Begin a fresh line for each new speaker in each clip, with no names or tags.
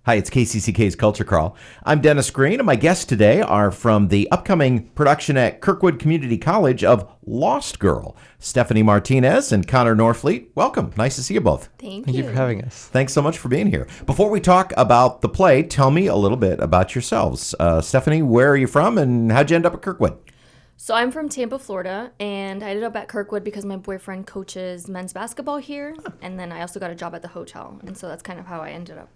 Hi, it's KCCK's Culture Crawl. I'm Dennis Green, and my guests today are from the upcoming production at Kirkwood Community College of Lost Girl, Stephanie Martinez and Connor Norfleet. Welcome. Nice to see you both.
Thank you
for having us.
Thanks so much for being here. Before we talk about the play, tell me a little bit about yourselves. Stephanie, where are you from, and how'd you end up at Kirkwood?
So I'm from Tampa, Florida, and I ended up at Kirkwood because my boyfriend coaches men's basketball here, and then I also got a job at the hotel, and so that's kind of how I ended up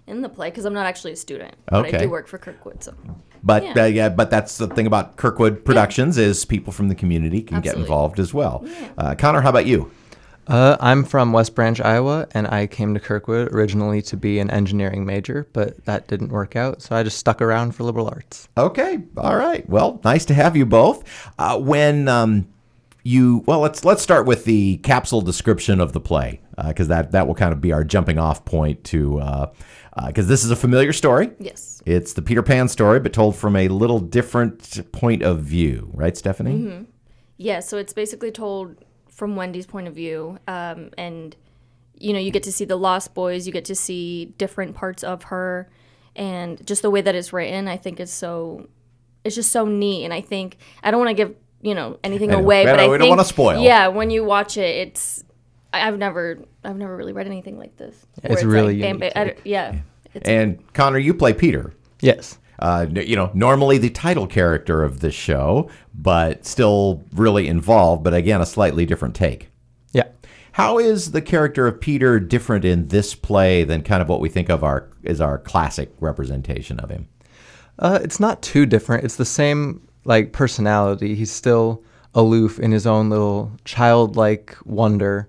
in the play, because I'm not actually a student, but I do work for Kirkwood. So,
but that's the thing about Kirkwood Productions is people from the community can get involved as well. Yeah. Connor, how about you?
I'm from West Branch, Iowa, and I came to Kirkwood originally to be an engineering major, but that didn't work out, so I just stuck around for liberal arts.
Okay, all right. Well, nice to have you both. Let's start with the capsule description of the play, because that will kind of be our jumping off point to, because this is a familiar story.
Yes.
It's the Peter Pan story, but told from a little different point of view, right, Stephanie?
Mm-hmm. Yeah, so it's basically told from Wendy's point of view, and you get to see the Lost Boys, you get to see different parts of her, and just the way that it's written, I think it's just so neat. And I think I don't want to give anything away, but I think we don't want to spoil. Yeah, when you watch it, I've never really read anything like this.
It's really unique.
And Connor, you play Peter.
Yes.
Normally the title character of this show, but still really involved, but again, a slightly different take.
Yeah.
How is the character of Peter different in this play than kind of what we think of as our classic representation of him?
It's not too different. It's the same, personality. He's still aloof in his own little childlike wonder,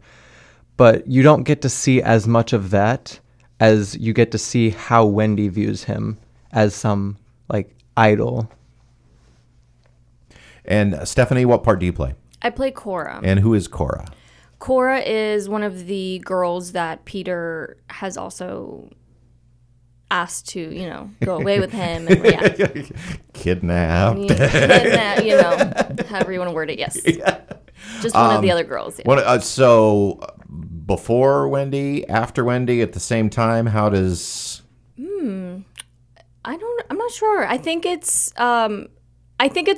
but you don't get to see as much of that as you get to see how Wendy views him as some idol.
And Stephanie, what part do you play?
I play Cora.
And who is Cora?
Cora is one of the girls that Peter has also asked to, go away with him and
kidnapped.
However you want to word it. Yes. Yeah. Just one of the other girls.
Yeah. So before Wendy, after Wendy, at the same time, how does?
I'm not sure. I think it's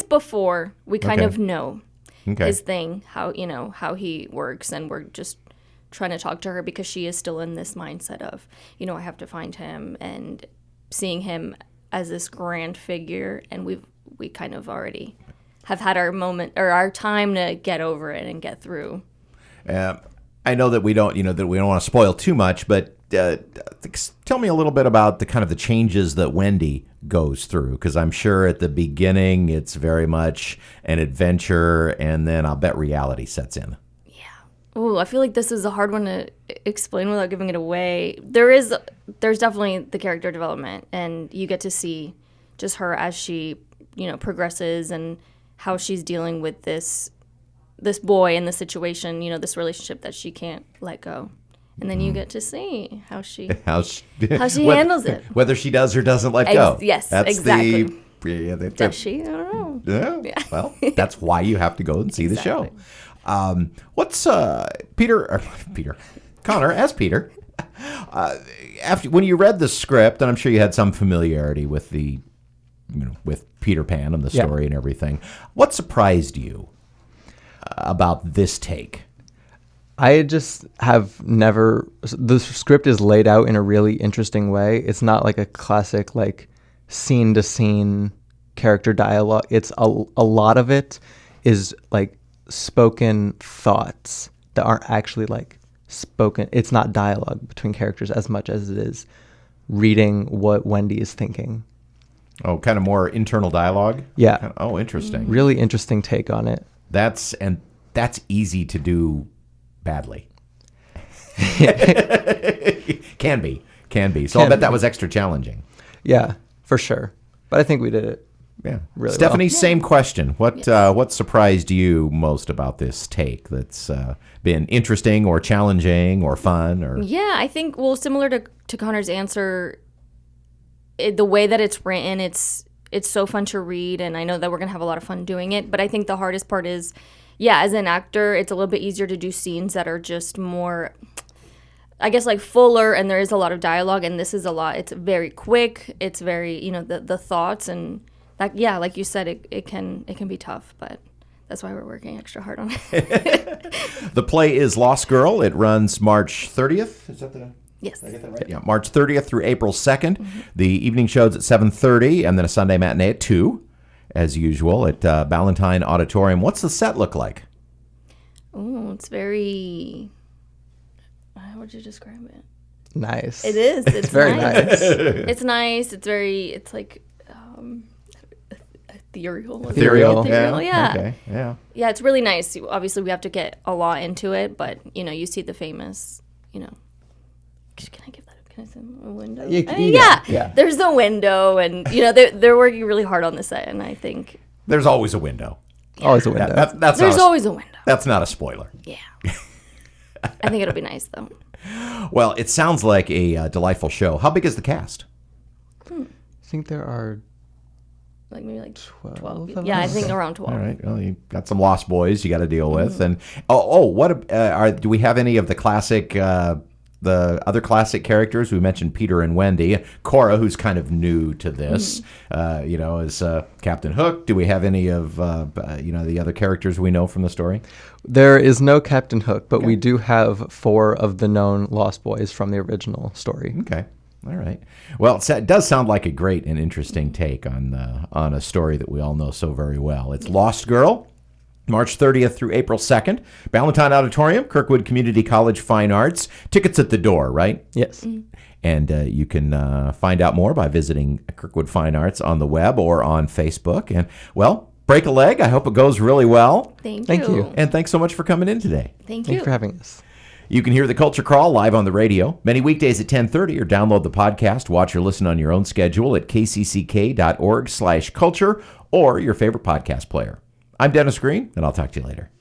before we kind of know his thing, how he works, and we're just trying to talk to her because she is still in this mindset of, I have to find him, and seeing him as this grand figure, and we kind of already have had our moment or our time to get over it and get through.
I know that we don't want to spoil too much, but tell me a little bit about the changes that Wendy goes through, because I'm sure at the beginning it's very much an adventure, and then I'll bet reality sets in.
Yeah. Oh, I feel like this is a hard one to explain without giving it away. There's definitely the character development, and you get to see just her as she, progresses, and how she's dealing with this boy and the situation, this relationship that she can't let go. And then you get to see how she handles it.
Whether she does or doesn't let go.
Yes, that's exactly.
Does
she? I don't know.
Yeah. Well, that's why you have to go and see the show. What's Connor, as Peter, when you read the script, and I'm sure you had some familiarity with with Peter Pan and the story and everything, what surprised you about this take?
I just have never. The script is laid out in a really interesting way. It's not like a classic scene to scene character dialogue. It's a lot of it is spoken thoughts that aren't actually spoken. It's not dialogue between characters as much as it is reading what Wendy is thinking.
Oh, kind of more internal dialogue?
Yeah.
Oh, interesting.
Really interesting take on it.
That's easy to do badly. Can be. So I'll bet that was extra challenging.
Yeah, for sure. But I think we did it.
Yeah.
Really
Stephanie,
well.
Same question. What surprised you most about this take that's been interesting or challenging or fun? Or
Yeah, I think, similar to Connor's answer, the way that it's written, it's so fun to read, and I know that we're going to have a lot of fun doing it, but I think the hardest part is, as an actor, it's a little bit easier to do scenes that are just more I guess, like fuller, and there is a lot of dialogue, and this is a lot. It's very quick. It's very, the thoughts, and that, yeah, like you said, it can be tough, but that's why we're working extra hard on it.
The play is Lost Girl. It runs March 30th. Is that the...
Yes.
Did I get that right? Yeah, March 30th through April 2nd. The evening show's at 7:30, and then a Sunday matinee at 2, as usual, at Ballantyne Auditorium. What's the set look like?
Oh, it's very... How would you describe it?
Nice.
It is. It's
very
nice.
nice.
It's nice. It's like ethereal.
Ethereal.
Yeah.
Okay. Yeah.
Yeah, it's really nice. Obviously, we have to get a lot into it, but, you see the famous, Can I give that? Can I say a window?
Yeah.
There's the window, and they're working really hard on the set, and I think
There's always a window.
Always a window.
That's
there's always a window.
That's not a spoiler.
Yeah. I think it'll be nice though.
Well, it sounds like a delightful show. How big is the cast?
I think there are
Like maybe like 12
of
Yeah, I
us.
think around 12.
All right. Well, you got some Lost Boys you got to deal with, and do we have any of the classic? The other classic characters, we mentioned Peter and Wendy. Cora, who's kind of new to this, is Captain Hook. Do we have any of, the other characters we know from the story?
There is no Captain Hook, but we do have 4 of the known Lost Boys from the original story.
Okay. All right. Well, it does sound like a great and interesting take on a story that we all know so very well. It's Lost Girl. March 30th through April 2nd, Ballantyne Auditorium, Kirkwood Community College Fine Arts. Tickets at the door, right?
Yes.
And you can find out more by visiting Kirkwood Fine Arts on the web or on Facebook. And, well, break a leg. I hope it goes really well.
Thank
Thank
you.
you.
And thanks so much for coming in today.
Thank
Thank
you.
you for having us.
You can hear the Culture Crawl live on the radio many weekdays at 10:30 or download the podcast, watch or listen on your own schedule at kcck.org/culture or your favorite podcast player. I'm Dennis Green, and I'll talk to you later.